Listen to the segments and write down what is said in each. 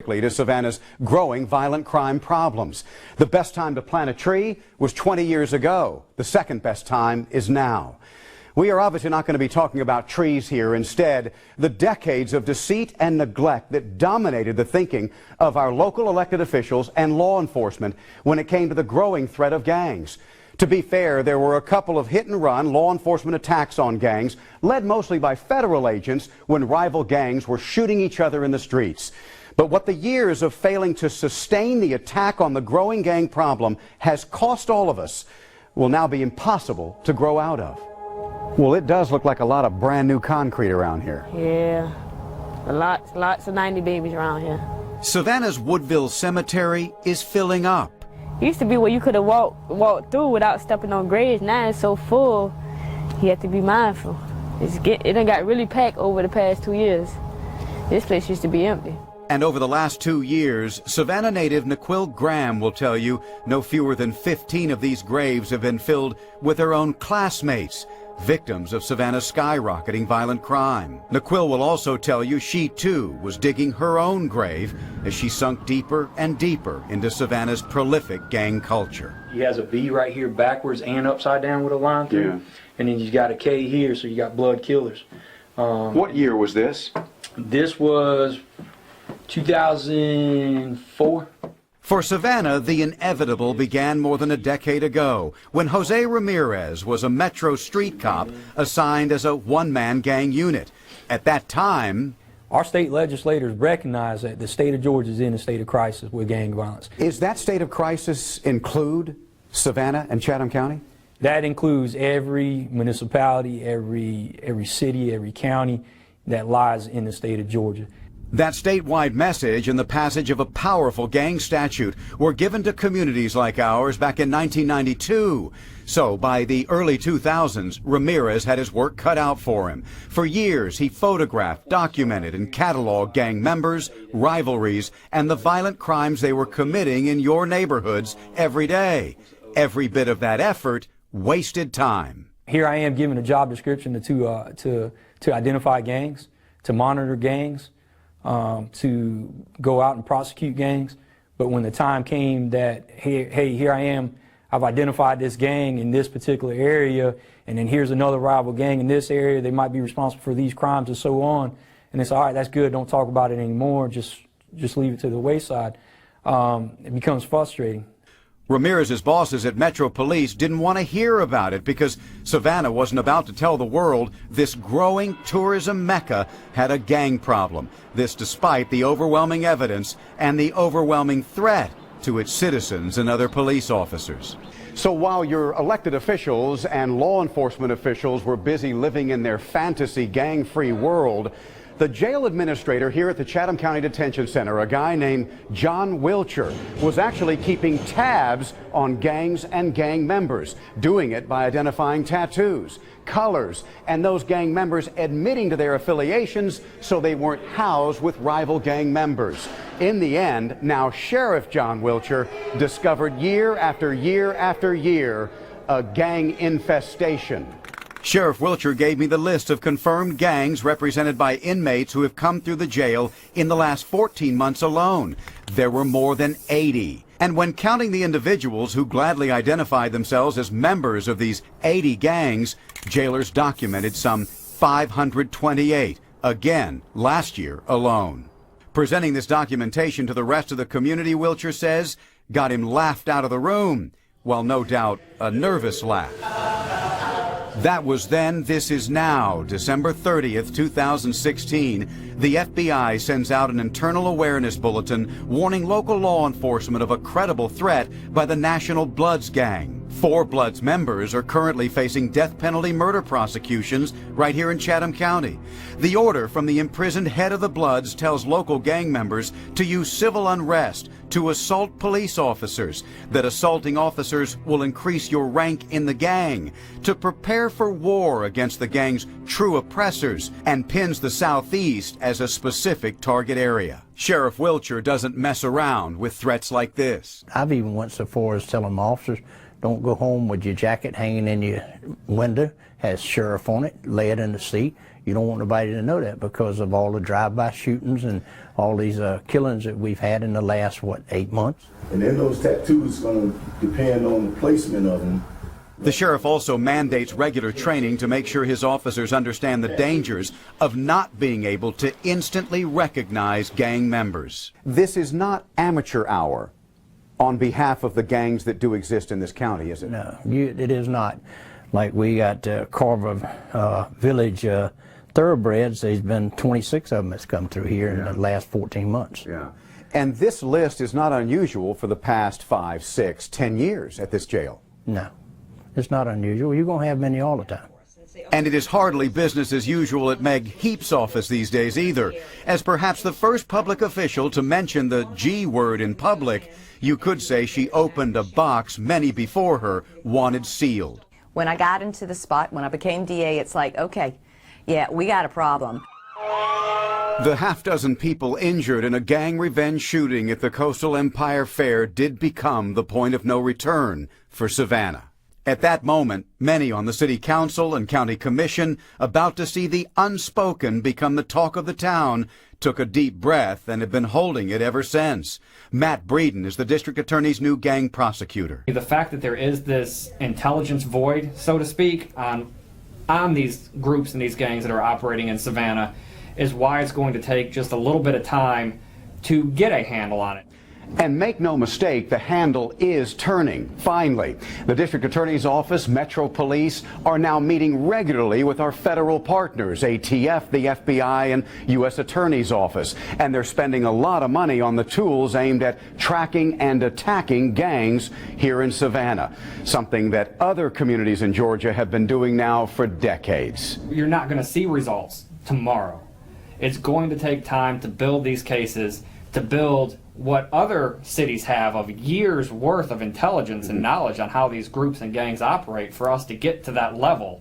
To Savannah's growing violent crime problems. The best time to plant a tree was 20 years ago. The second best time is now. We are obviously not going to be talking about trees here. Instead, the decades of deceit and neglect that dominated the thinking of our local elected officials and law enforcement when it came to the growing threat of gangs. To be fair, there were a couple of hit-and-run law enforcement attacks on gangs, led mostly by federal agents when rival gangs were shooting each other in the streets. But what the years of failing to sustain the attack on the growing gang problem has cost all of us will now be impossible to grow out of. Well, it does look like a lot of brand new concrete around here. Yeah, lots of 90 babies around here. Savannah's Woodville Cemetery is filling up. It used to be where you could have walked through without stepping on graves. Now it's so full, you have to be mindful. It done got really packed over the past 2 years. This place used to be empty. And over the last 2 years, Savannah native Naquil Graham will tell you no fewer than 15 of these graves have been filled with her own classmates, victims of Savannah's skyrocketing violent crime. Naquil will also tell you she, too, was digging her own grave as she sunk deeper and deeper into Savannah's prolific gang culture. He has a V right here backwards and upside down with a line through. Yeah. And then you've got a K here, so you got blood killers. What year was this? This was 2004. For Savannah, the inevitable began more than a decade ago when Jose Ramirez was a Metro street cop assigned as a one-man gang unit. At that time, our state legislators recognize that the state of Georgia is in a state of crisis with gang violence. Is that state of crisis include Savannah and Chatham County? That includes every municipality, every city, every county that lies in the state of Georgia. That statewide message and the passage of a powerful gang statute were given to communities like ours back in 1992. So by the early 2000s, Ramirez had his work cut out for him. For years, he photographed, documented, and cataloged gang members, rivalries, and the violent crimes they were committing in your neighborhoods every day. Every bit of that effort wasted time. Here I am given a job description to identify gangs, to monitor gangs, to go out and prosecute gangs. But when the time came that, hey, here I am, I've identified this gang in this particular area, and then here's another rival gang in this area, they might be responsible for these crimes and so on. And it's all right, that's good, don't talk about it anymore, just leave it to the wayside. It becomes frustrating. Ramirez's bosses at Metro Police didn't want to hear about it because Savannah wasn't about to tell the world this growing tourism mecca had a gang problem. This despite the overwhelming evidence and the overwhelming threat to its citizens and other police officers. So while your elected officials and law enforcement officials were busy living in their fantasy gang-free world, the jail administrator here at the Chatham County Detention Center, a guy named John Wilcher, was actually keeping tabs on gangs and gang members, doing it by identifying tattoos, colors, and those gang members admitting to their affiliations so they weren't housed with rival gang members. In the end, now Sheriff John Wilcher discovered year after year after year a gang infestation. Sheriff Wilcher gave me the list of confirmed gangs represented by inmates who have come through the jail in the last 14 months alone. There were more than 80. And when counting the individuals who gladly identified themselves as members of these 80 gangs, jailers documented some 528, again, last year alone. Presenting this documentation to the rest of the community, Wilcher says, got him laughed out of the room. Well, no doubt, a nervous laugh. That was then, this is now. December 30th, 2016, the FBI sends out an internal awareness bulletin warning local law enforcement of a credible threat by the National Bloods Gang. 4 Bloods members are currently facing death penalty murder prosecutions right here in Chatham County. The order from the imprisoned head of the Bloods tells local gang members to use civil unrest to assault police officers, that assaulting officers will increase your rank in the gang, to prepare for war against the gang's true oppressors, and pins the Southeast as a specific target area. Sheriff Wilcher doesn't mess around with threats like this. I've even went so far as telling officers, don't go home with your jacket hanging in your window, has sheriff on it, lay it in the seat. You don't want nobody to know that because of all the drive-by shootings and all these killings that we've had in the last, 8 months. And then those tattoos going to depend on the placement of them. The sheriff also mandates regular training to make sure his officers understand the dangers of not being able to instantly recognize gang members. This is not amateur hour on behalf of the gangs that do exist in this county, is it? No, it is not. Like we got Carver Village thoroughbreds. There's been 26 of them that's come through here in the last 14 months. Yeah. And this list is not unusual for the past 5, 6, 10 years at this jail. No, it's not unusual. You're going to have many all the time. And it is hardly business as usual at Meg Heap's office these days either. As perhaps the first public official to mention the G word in public, you could say she opened a box many before her wanted sealed. When I got into the spot, when I became DA, it's like, okay, yeah, we got a problem. The half-dozen people injured in a gang revenge shooting at the Coastal Empire Fair did become the point of no return for Savannah. At that moment, many on the city council and county commission, about to see the unspoken become the talk of the town, took a deep breath and have been holding it ever since. Matt Breeden is the district attorney's new gang prosecutor. The fact that there is this intelligence void, so to speak, on these groups and these gangs that are operating in Savannah is why it's going to take just a little bit of time to get a handle on it. And make no mistake, the handle is turning, finally. The district attorney's office, Metro Police, are now meeting regularly with our federal partners, ATF, the FBI, and U.S. Attorney's Office. And they're spending a lot of money on the tools aimed at tracking and attacking gangs here in Savannah, something that other communities in Georgia have been doing now for decades. You're not going to see results tomorrow. It's going to take time to build these cases, to build what other cities have of years worth of intelligence and knowledge on how these groups and gangs operate for us to get to that level.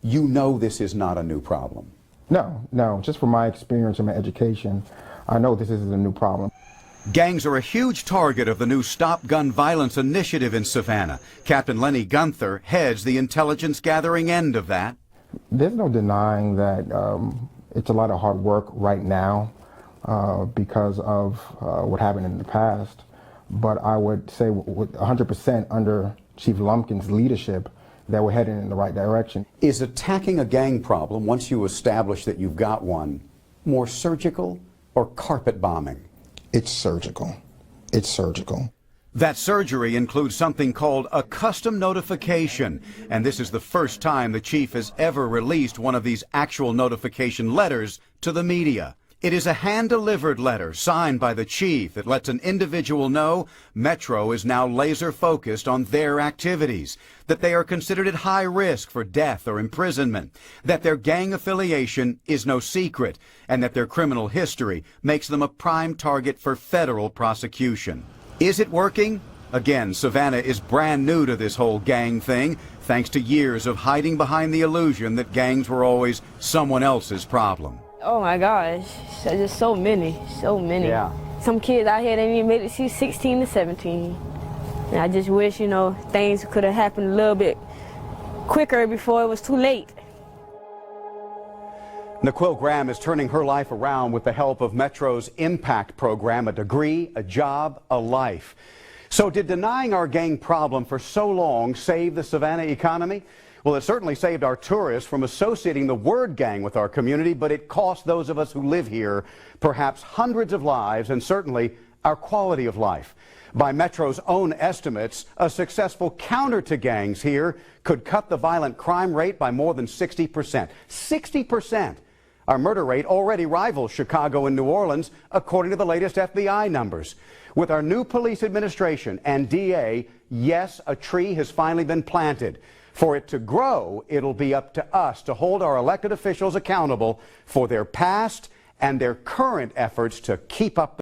You know this is not a new problem. No, just from my experience and my education, I know this isn't a new problem. Gangs are a huge target of the new Stop Gun Violence initiative in Savannah. Captain Lenny Gunther heads the intelligence gathering end of that. There's no denying that it's a lot of hard work right now. Because of what happened in the past. But I would say with 100% under Chief Lumpkin's leadership that we're heading in the right direction. Is attacking a gang problem, once you establish that you've got one, more surgical or carpet bombing? It's surgical. It's surgical. That surgery includes something called a custom notification, and this is the first time the chief has ever released one of these actual notification letters to the media. It is a hand-delivered letter signed by the chief that lets an individual know Metro is now laser-focused on their activities, that they are considered at high risk for death or imprisonment, that their gang affiliation is no secret, and that their criminal history makes them a prime target for federal prosecution. Is it working? Again, Savannah is brand new to this whole gang thing, thanks to years of hiding behind the illusion that gangs were always someone else's problem. Oh my gosh, just so many. Yeah. Some kids out here didn't even make it to 16 to 17. And I just wish, things could have happened a little bit quicker before it was too late. Naquil Graham is turning her life around with the help of Metro's Impact program, a degree, a job, a life. So did denying our gang problem for so long save the Savannah economy? Well, it certainly saved our tourists from associating the word gang with our community, but it cost those of us who live here perhaps hundreds of lives and certainly our quality of life. By Metro's own estimates, a successful counter to gangs here could cut the violent crime rate by more than 60%. 60%! Our murder rate already rivals Chicago and New Orleans, according to the latest FBI numbers. With our new police administration and DA, yes, a tree has finally been planted. For it to grow, it'll be up to us to hold our elected officials accountable for their past and their current efforts to keep up